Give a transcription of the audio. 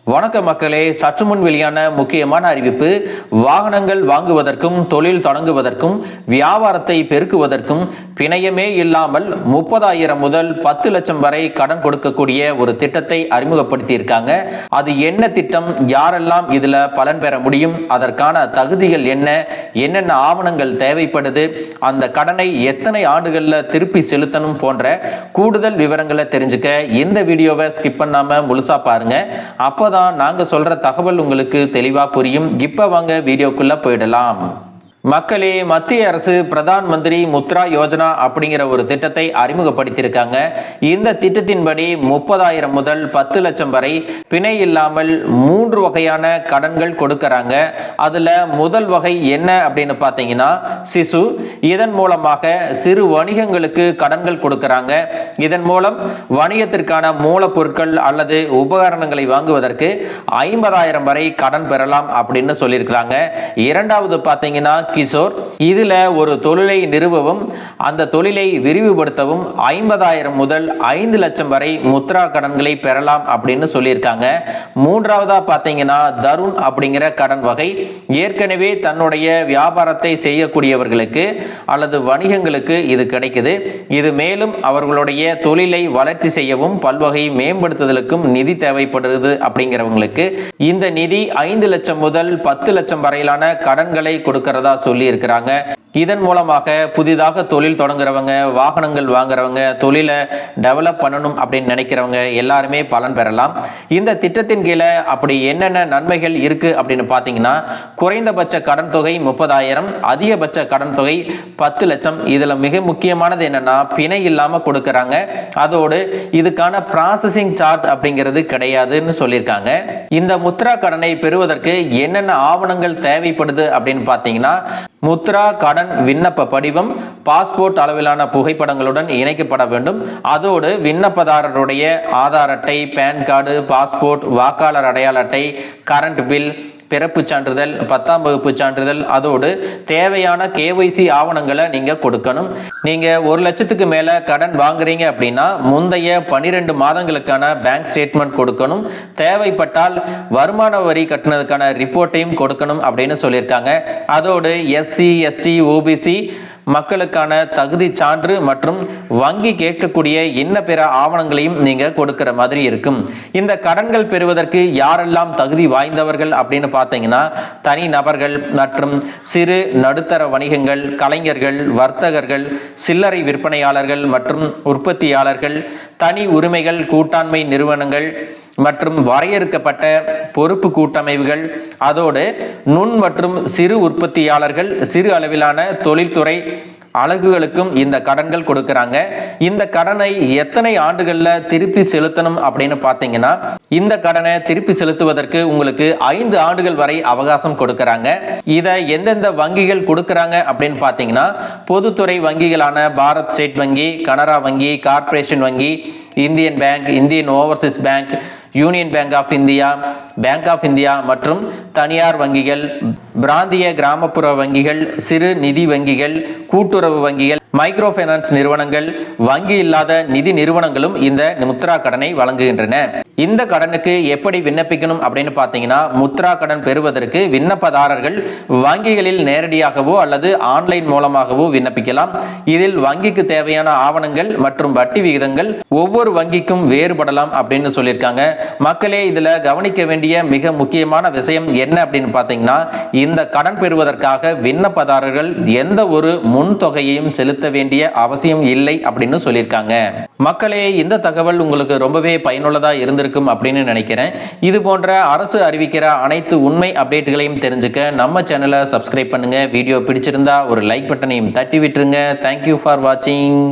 வணக்க மக்களே, சற்று முன் வெளியான முக்கியமான அறிவிப்பு. வாகனங்கள் வாங்குவதற்கும் தொழில் தொடங்குவதற்கும் வியாபாரத்தை பெருக்குவதற்கும் பிணையமே இல்லாமல் 30,000 முதல் 10 லட்சம் வரை கடன் கொடுக்கக்கூடிய ஒரு திட்டத்தை அறிமுகப்படுத்தியிருக்காங்க. அது என்ன திட்டம், யாரெல்லாம் இதுல பலன் பெற முடியும், அதற்கான தகுதிகள் என்ன, என்னென்ன ஆவணங்கள் தேவைப்படுது, அந்த கடனை எத்தனை ஆண்டுகள்ல திருப்பி செலுத்தணும் போன்ற கூடுதல் விவரங்களை தெரிஞ்சுக்க இந்த வீடியோவை ஸ்கிப் பண்ணாம முழுசா பாருங்க. அப்பதான் நாங்க சொல்ற தகவல் உங்களுக்கு தெளிவா புரியும். இப்ப வாங்க வீடியோக்குள்ள போயிடலாம். மக்களே, மத்திய அரசு பிரதான் மந்திரி முத்ரா யோஜனா அப்படிங்கிற ஒரு திட்டத்தை அறிமுகப்படுத்தியிருக்காங்க. இந்த திட்டத்தின்படி 30,000 முதல் 10 லட்சம் வரை பிணை இல்லாமல் 3 வகையான கடன்கள் கொடுக்கறாங்க. அதுல முதல் வகை என்ன அப்படின்னு பார்த்தீங்கன்னா சிசு. இதன் மூலமாக சிறு வணிகங்களுக்கு கடன்கள் கொடுக்கறாங்க. இதன் மூலம் வணிகத்திற்கான மூலப்பொருட்கள் அல்லது உபகரணங்களை வாங்குவதற்கு 50,000 வரை கடன் பெறலாம் அப்படின்னு சொல்லியிருக்கிறாங்க. இரண்டாவது பார்த்தீங்கன்னா கிஷோர். இதுல ஒரு தொழிலை நிறுவவும் அந்த தொழிலை விரிவுபடுத்தவும் 50,000 முதல் 5 லட்சம் வரை முத்ரா கடன்களை பெறலாம் அப்படின்னு சொல்லியிருக்காங்க. மூன்றாவதா பார்த்தீங்கன்னா தருண் அப்படிங்கிற கடன் வகை. ஏற்கனவே தன்னுடைய வியாபாரத்தை செய்யக்கூடியவர்களுக்கு அல்லது வணிகங்களுக்கு இது கிடைக்குது. இது மேலும் அவர்களுடைய தொழிலை வளர்ச்சி செய்யவும் பல்வகை மேம்படுத்துதலுக்கும் நிதி தேவைப்படுது. அப்படிங்கிறவங்களுக்கு இந்த நிதி 5 லட்சம் முதல் 10 லட்சம் வரையிலான கடன்களை கொடுக்கிறதா சொல்லி இருக்கிறாங்க. இதன் மூலமாக புதிதாக தொழில் தொடங்குறவங்க, வாகனங்கள் வாங்குறவங்க, தொழிலை டெவலப் பண்ணணும் அப்படின்னு நினைக்கிறவங்க எல்லாருமே பலன் பெறலாம். இந்த திட்டத்தின் கீழே அப்படி என்னென்ன நன்மைகள் இருக்கு அப்படின்னு பார்த்தீங்கன்னா, குறைந்தபட்ச கடன் தொகை 30,000, அதிகபட்ச கடன் தொகை 10 லட்சம். இதுல மிக முக்கியமானது என்னன்னா பிணை இல்லாம கொடுக்கறாங்க. அதோடு இதுக்கான ப்ராசஸிங் சார்ஜ் அப்படிங்கிறது கிடையாதுன்னு சொல்லியிருக்காங்க. இந்த முத்ரா கடனை பெறுவதற்கு என்னென்ன ஆவணங்கள் தேவைப்படுது அப்படின்னு பார்த்தீங்கன்னா, முத்ரா கடன் விண்ணப்ப படிவம் பாஸ்போர்ட் அளவிலான புகைப்படங்களுடன் இணைக்கப்பட வேண்டும். அதோடு விண்ணப்பதாரருடைய ஆதார் அட்டை, பேன் கார்டு, பாஸ்போர்ட், வாக்காளர் அடையாள அட்டை, கரண்ட் பில், பிறப்பு சான்றிதழ், 10ஆம் வகுப்பு சான்றிதழ், அதோடு தேவையான KYC ஆவணங்களை நீங்க கொடுக்கணும். நீங்க 1 லட்சத்துக்கு மேல கடன் வாங்குறீங்க அப்படின்னா முந்தைய 12 மாதங்களுக்கான பேங்க் ஸ்டேட்மெண்ட் கொடுக்கணும். தேவைப்பட்டால் வருமான வரி கட்டினதுக்கான ரிப்போர்ட்டையும் கொடுக்கணும் அப்படின்னு சொல்லியிருக்காங்க. அதோடு SC, ST, OBC மக்களுக்கான தகுதி சான்று மற்றும் வங்கி கேட்கக்கூடிய இன்ன பிற ஆவணங்களையும் நீங்க கொடுக்கிற மாதிரி இருக்கும். இந்த கடன்கள் பெறுவதற்கு யாரெல்லாம் தகுதி வாய்ந்தவர்கள் அப்படின்னு பார்த்தீங்கன்னா, தனி நபர்கள் மற்றும் சிறு நடுத்தர வணிகங்கள், கலைஞர்கள், வர்த்தகர்கள், சில்லறை விற்பனையாளர்கள் மற்றும் உற்பத்தியாளர்கள், தனி உரிமைகள், கூட்டாண்மை நிறுவனங்கள் மற்றும் வரையறுக்கப்பட்ட பொறுப்பு கூட்டமைவுகள், அதோடு நுண் மற்றும் சிறு உற்பத்தியாளர்கள், சிறு அளவிலான தொழில்துறை அலகுகளுக்கும் இந்த கடன்கள் கொடுக்கறாங்க. இந்த கடனை எத்தனை ஆண்டுகள்ல திருப்பி செலுத்தணும் அப்படின்னு பார்த்தீங்கன்னா, இந்த கடனை திருப்பி செலுத்துவதற்கு உங்களுக்கு 5 ஆண்டுகள் வரை அவகாசம் கொடுக்கறாங்க. இதை எந்தெந்த வங்கிகள் கொடுக்கறாங்க அப்படின்னு பார்த்தீங்கன்னா, பொதுத்துறை வங்கிகளான பாரத் ஸ்டேட் வங்கி, கனரா வங்கி, கார்ப்பரேஷன் வங்கி, Indian bank, Indian overseas bank, union bank of India, bank of India மற்றும் தனியார் வங்கிகள், பிராந்திய கிராமப்புற வங்கிகள், சிறு நிதி வங்கிகள், கூட்டுறவு வங்கிகள், மைக்ரோ பைனான்ஸ் நிறுவனங்கள், வங்கி இல்லாத நிதி நிறுவனங்களும் இந்த முத்ரா கடனை வழங்குகின்றன. இந்த கடனுக்கு எப்படி விண்ணப்பிக்கணும் அப்படின்னு பார்த்தீங்கன்னா, முத்ரா கடன் பெறுவதற்கு விண்ணப்பதாரர்கள் வங்கிகளில் நேரடியாகவோ அல்லது ஆன்லைன் மூலமாகவோ விண்ணப்பிக்கலாம். இதில் வங்கிக்கு தேவையான ஆவணங்கள் மற்றும் வட்டி விகிதங்கள் ஒவ்வொரு வங்கிக்கும் வேறுபடலாம் அப்படின்னு சொல்லியிருக்காங்க. மக்களே, இதுல கவனிக்க வேண்டிய மிக முக்கியமான விஷயம் என்ன அப்படின்னு பார்த்தீங்கன்னா, இந்த கடன் பெறுவதற்காக விண்ணப்பதாரர்கள் எந்த ஒரு முன் தொகையையும் செலுத்த வேண்டிய அவசியம் இல்லை அப்படின்னு சொல்லியிருக்காங்க. மக்களே, இந்த தகவல் உங்களுக்கு ரொம்பவே பயனுள்ளதா இருந்திருக்கும் அப்படின்னு நினைக்கிறேன். இது போன்ற அரசு அறிவிக்கிற அனைத்து உண்மை அப்டேட்டுகளையும் தெரிஞ்சுக்க நம்ம சேனலை சப்ஸ்கிரைப் பண்ணுங்க. வீடியோ பிடிச்சிருந்தா ஒரு லைக் பட்டனையும் தட்டி விட்டுருங்க. தேங்க்யூ ஃபார் வாட்சிங்.